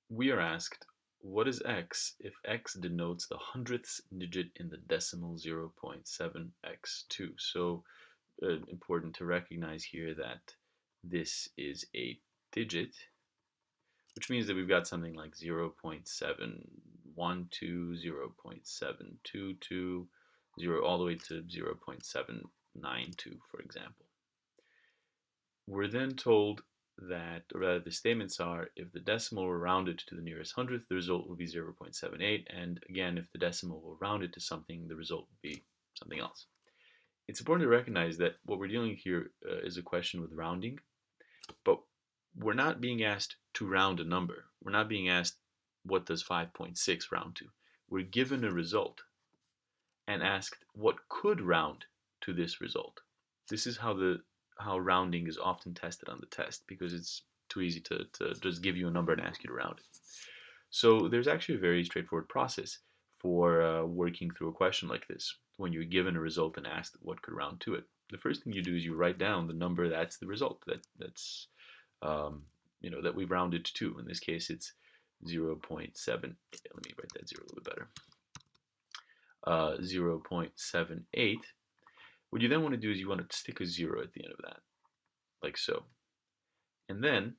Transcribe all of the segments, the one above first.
We are asked, what is x if x denotes the hundredths digit in the decimal 0.7x2? So important to recognize here that this is a digit, which means that we've got something like 0.712, 0.722, all the way to 0.792, for example. We're then told that, or rather the statements are, if the decimal were rounded to the nearest hundredth, the result will be 0.78, and again, if the decimal were rounded to something, the result would be something else. It's important to recognize that what we're dealing here is a question with rounding, but we're not being asked to round a number. We're not being asked, what does 5.6 round to? We're given a result and asked what could round to this result. This is how rounding is often tested on the test, because it's too easy to just give you a number and ask you to round it. So there's actually a very straightforward process for working through a question like this when you're given a result and asked what could round to it. The first thing you do is you write down the number that's the result that's that we've rounded to. In this case, it's 0.7. Let me write that 0 a little bit better. 0.78. What you then want to do is you want to stick a 0 at the end of that, like so. And then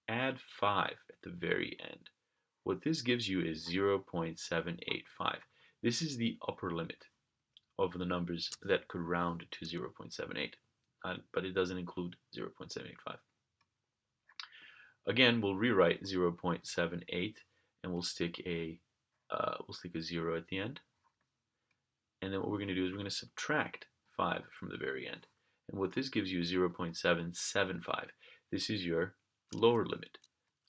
add 5 at the very end. What this gives you is 0.785. This is the upper limit of the numbers that could round to 0.78, but it doesn't include 0.785. Again, we'll rewrite 0.78 and we'll stick a 0 at the end. And then what we're going to do is we're going to subtract 5 from the very end. And what this gives you is 0.775. This is your lower limit.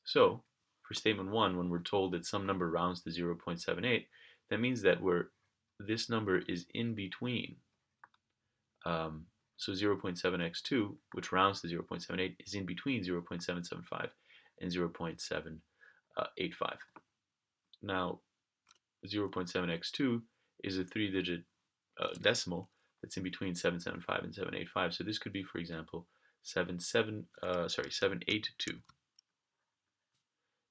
So for statement 1, when we're told that some number rounds to 0.78, that means that this number is in between. So 0.7x2, which rounds to 0.78, is in between 0.775 and 0.785. Now, 0.7x2 is a 3-digit decimal that's in between 775 and 785. So this could be, for example, 782.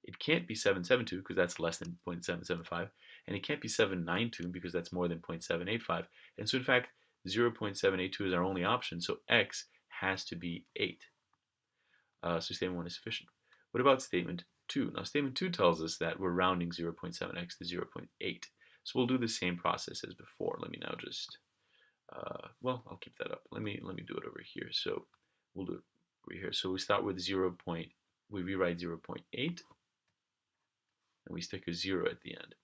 It can't be 772 because that's less than 0.775, and it can't be 792 because that's more than 0.785. And so in fact, 0.782 is our only option, so x has to be 8. So statement 1 is sufficient. What about statement 2? Now statement 2 tells us that we're rounding 0.7x to 0.8. So we'll do the same process as before. Let me now just, well, I'll keep that up. Let me do it over here. So we'll do it over here. So we start with we rewrite 0.8, and we stick a 0 at the end.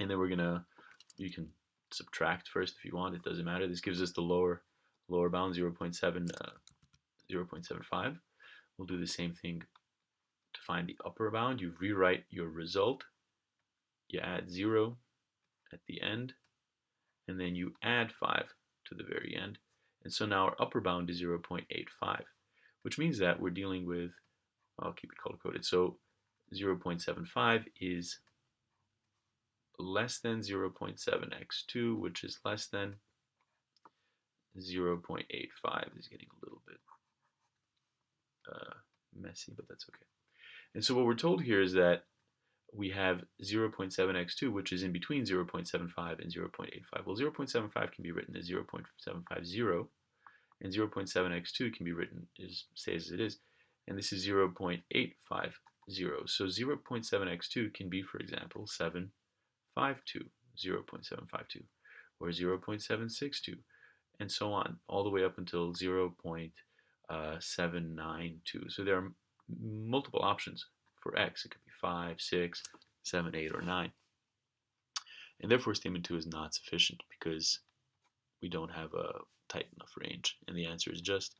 And then you can subtract first if you want, it doesn't matter. This gives us the lower bound, 0.75. We'll do the same thing to find the upper bound. You rewrite your result, you add 0 at the end, and then you add 5 to the very end. And so now our upper bound is 0.85, which means that we're dealing with, I'll keep it color-coded, so 0.75 is less than 0.7x2, which is less than 0.85. Is getting a little bit messy, but that's okay. And so what we're told here is that we have 0.7x2, which is in between 0.75 and 0.85. Well, 0.75 can be written as 0.750, and 0.7x2 can be written stays as it is, and this is 0.850. So 0.7x2 can be, for example, 752, 0.752, or 0.762, and so on, all the way up until 0.792. So there are multiple options for x. It could be 5, 6, 7, 8, or 9. And therefore statement 2 is not sufficient because we don't have a tight enough range. And the answer is just